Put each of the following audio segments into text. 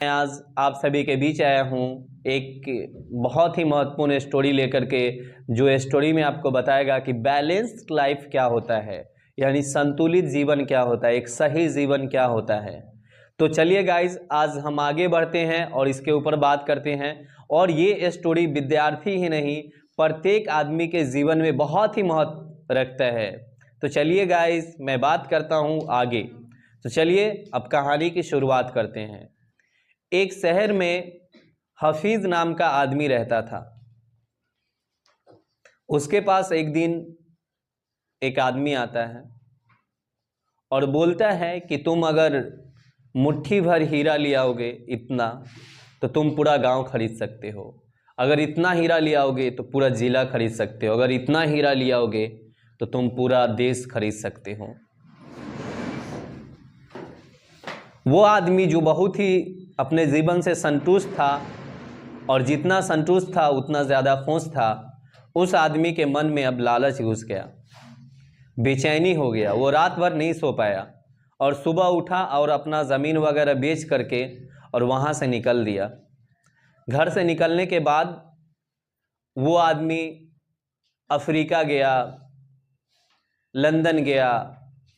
मैं आज आप सभी के बीच आया हूँ एक बहुत ही महत्वपूर्ण स्टोरी लेकर के, जो स्टोरी में आपको बताएगा कि बैलेंस्ड लाइफ क्या होता है, यानी संतुलित जीवन क्या होता है, एक सही जीवन क्या होता है। तो चलिए गाइज, आज हम आगे बढ़ते हैं और इसके ऊपर बात करते हैं। और ये स्टोरी विद्यार्थी ही नहीं, प्रत्येक आदमी के जीवन में बहुत ही महत्व रखता है। तो चलिए गाइज, मैं बात करता हूँ आगे। तो चलिए अब कहानी की शुरुआत करते हैं। एक शहर में हफीज नाम का आदमी रहता था। उसके पास एक दिन एक आदमी आता है और बोलता है कि तुम अगर मुट्ठी भर हीरा ले आओगे इतना, तो तुम पूरा गांव खरीद सकते हो। अगर इतना हीरा ले आओगे तो पूरा जिला खरीद सकते हो। अगर इतना हीरा ले आओगे तो तुम पूरा देश खरीद सकते हो। वो आदमी जो बहुत ही अपने जीवन से संतुष्ट था, और जितना संतुष्ट था उतना ज़्यादा खुश था, उस आदमी के मन में अब लालच घुस गया, बेचैनी हो गया। वो रात भर नहीं सो पाया और सुबह उठा और अपना ज़मीन वगैरह बेच करके और वहाँ से निकल दिया। घर से निकलने के बाद वो आदमी अफ्रीका गया, लंदन गया,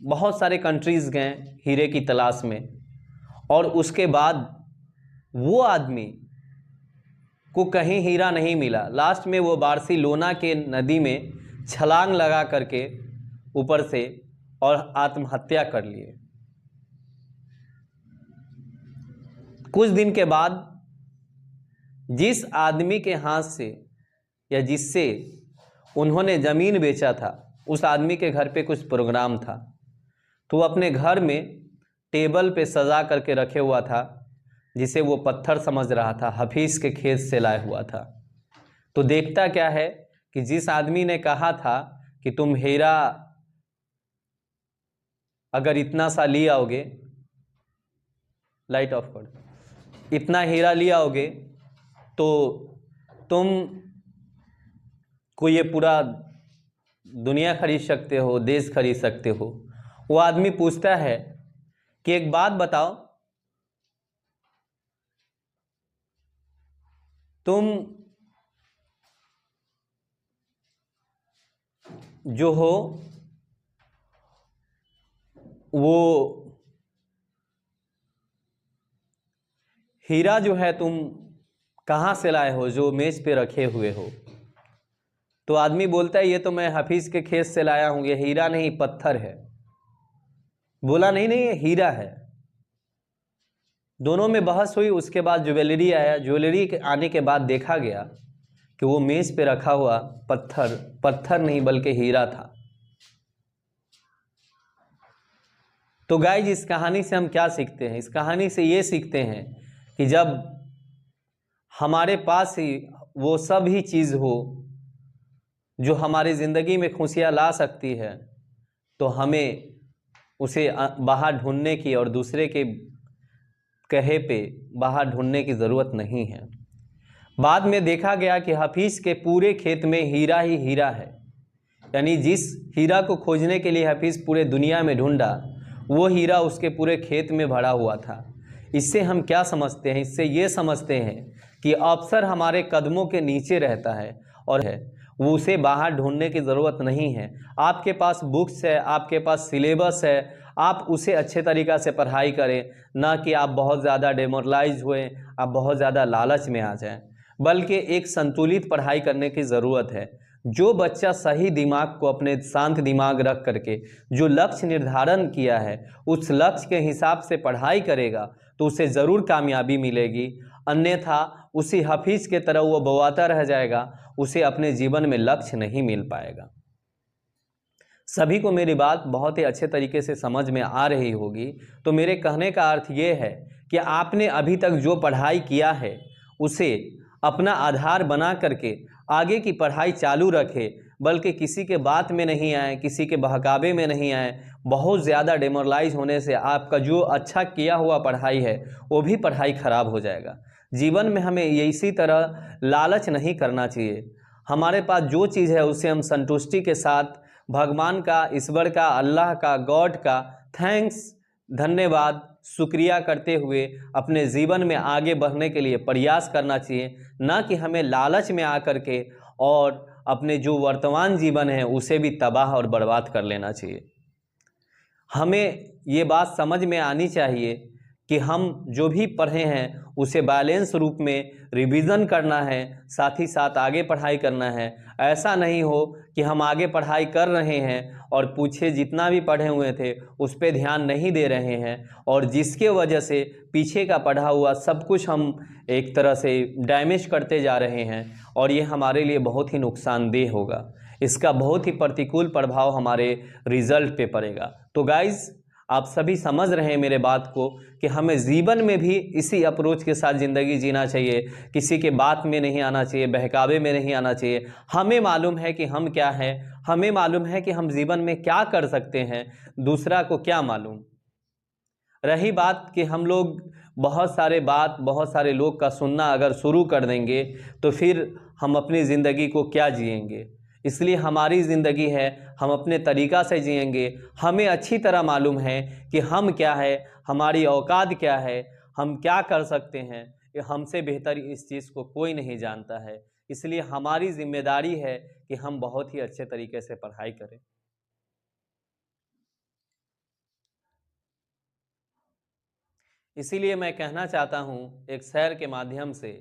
बहुत सारे कंट्रीज़ गए हीरे की तलाश में। और उसके बाद वो आदमी को कहीं हीरा नहीं मिला। लास्ट में वो बार्सिलोना के नदी में छलांग लगा करके ऊपर से और आत्महत्या कर लिए। कुछ दिन के बाद जिस आदमी के हाथ से या जिससे उन्होंने ज़मीन बेचा था, उस आदमी के घर पे कुछ प्रोग्राम था, तो वो अपने घर में टेबल पे सजा करके रखे हुआ था, जिसे वो पत्थर समझ रहा था, हफीज़ के खेत से लाया हुआ था। तो देखता क्या है कि जिस आदमी ने कहा था कि तुम हीरा अगर इतना सा ले आओगे, लाइट ऑफ कर, इतना हीरा ले आओगे तो तुम को ये पूरा दुनिया खरीद सकते हो, देश खरीद सकते हो। वो आदमी पूछता है कि एक बात बताओ, तुम जो हो वो हीरा जो है तुम कहाँ से लाए हो, जो मेज पे रखे हुए हो? तो आदमी बोलता है ये तो मैं हफीज़ के खेत से लाया हूँ, ये हीरा नहीं पत्थर है। बोला नहीं नहीं ये हीरा है। दोनों में बहस हुई। उसके बाद ज्वेलरी आया। ज्वेलरी के आने के बाद देखा गया कि वो मेज पे रखा हुआ पत्थर नहीं बल्कि हीरा था। तो गाइज, इस कहानी से हम क्या सीखते हैं? इस कहानी से ये सीखते हैं कि जब हमारे पास ही वो सब ही चीज़ हो जो हमारी ज़िंदगी में खुशियाँ ला सकती है, तो हमें उसे बाहर ढूंढने की और दूसरे के कहे पे बाहर ढूंढने की ज़रूरत नहीं है। बाद में देखा गया कि हफीज़ के पूरे खेत में हीरा ही हीरा है, यानी जिस हीरा को खोजने के लिए हफीज़ पूरे दुनिया में ढूंढा, वो हीरा उसके पूरे खेत में भरा हुआ था। इससे हम क्या समझते हैं? इससे ये समझते हैं कि अवसर हमारे कदमों के नीचे रहता है और वो उसे बाहर ढूंढने की ज़रूरत नहीं है। आपके पास बुक्स है, आपके पास सिलेबस है, आप उसे अच्छे तरीक़ा से पढ़ाई करें, ना कि आप बहुत ज़्यादा डेमोरलाइज हुए, आप बहुत ज़्यादा लालच में आ जाएं। बल्कि एक संतुलित पढ़ाई करने की ज़रूरत है। जो बच्चा सही दिमाग को, अपने शांत दिमाग रख करके जो लक्ष्य निर्धारण किया है, उस लक्ष्य के हिसाब से पढ़ाई करेगा तो उसे ज़रूर कामयाबी मिलेगी। अन्यथा उसी हफीज़ के तरह वो बवाता रह जाएगा, उसे अपने जीवन में लक्ष्य नहीं मिल पाएगा। सभी को मेरी बात बहुत ही अच्छे तरीके से समझ में आ रही होगी। तो मेरे कहने का अर्थ ये है कि आपने अभी तक जो पढ़ाई किया है उसे अपना आधार बना करके आगे की पढ़ाई चालू रखें, बल्कि किसी के बात में नहीं आए, किसी के बहकावे में नहीं आए। बहुत ज़्यादा डेमोरलाइज होने से आपका जो अच्छा किया हुआ पढ़ाई है वो भी पढ़ाई ख़राब हो जाएगा। जीवन में हमें इसी तरह लालच नहीं करना चाहिए। हमारे पास जो चीज़ है उसे हम संतुष्टि के साथ भगवान का, ईश्वर का, अल्लाह का, गॉड का थैंक्स, धन्यवाद शुक्रिया करते हुए अपने जीवन में आगे बढ़ने के लिए प्रयास करना चाहिए, ना कि हमें लालच में आकर के और अपने जो वर्तमान जीवन है उसे भी तबाह और बर्बाद कर लेना चाहिए। हमें ये बात समझ में आनी चाहिए कि हम जो भी पढ़े हैं उसे बैलेंस रूप में रिवीजन करना है, साथ ही साथ आगे पढ़ाई करना है। ऐसा नहीं हो कि हम आगे पढ़ाई कर रहे हैं और पीछे जितना भी पढ़े हुए थे उस पर ध्यान नहीं दे रहे हैं, और जिसके वजह से पीछे का पढ़ा हुआ सब कुछ हम एक तरह से डैमेज करते जा रहे हैं, और ये हमारे लिए बहुत ही नुकसानदेह होगा। इसका बहुत ही प्रतिकूल प्रभाव हमारे रिजल्ट पे पड़ेगा। तो गाइज़, आप सभी समझ रहे हैं मेरे बात को कि हमें जीवन में भी इसी अप्रोच के साथ ज़िंदगी जीना चाहिए। किसी के बात में नहीं आना चाहिए, बहकावे में नहीं आना चाहिए। हमें मालूम है कि हम क्या हैं, हमें मालूम है कि हम जीवन में क्या कर सकते हैं, दूसरा को क्या मालूम। रही बात कि हम लोग बहुत सारे लोग का सुनना अगर शुरू कर देंगे तो फिर हम अपनी ज़िंदगी को क्या जिएंगे। इसलिए हमारी ज़िंदगी है, हम अपने तरीक़ा से जिएंगे। हमें अच्छी तरह मालूम है कि हम क्या है, हमारी औकात क्या है, हम क्या कर सकते हैं। ये हमसे बेहतर इस चीज़ को कोई नहीं जानता है। इसलिए हमारी ज़िम्मेदारी है कि हम बहुत ही अच्छे तरीके से पढ़ाई करें। इसीलिए मैं कहना चाहता हूँ एक शेर के माध्यम से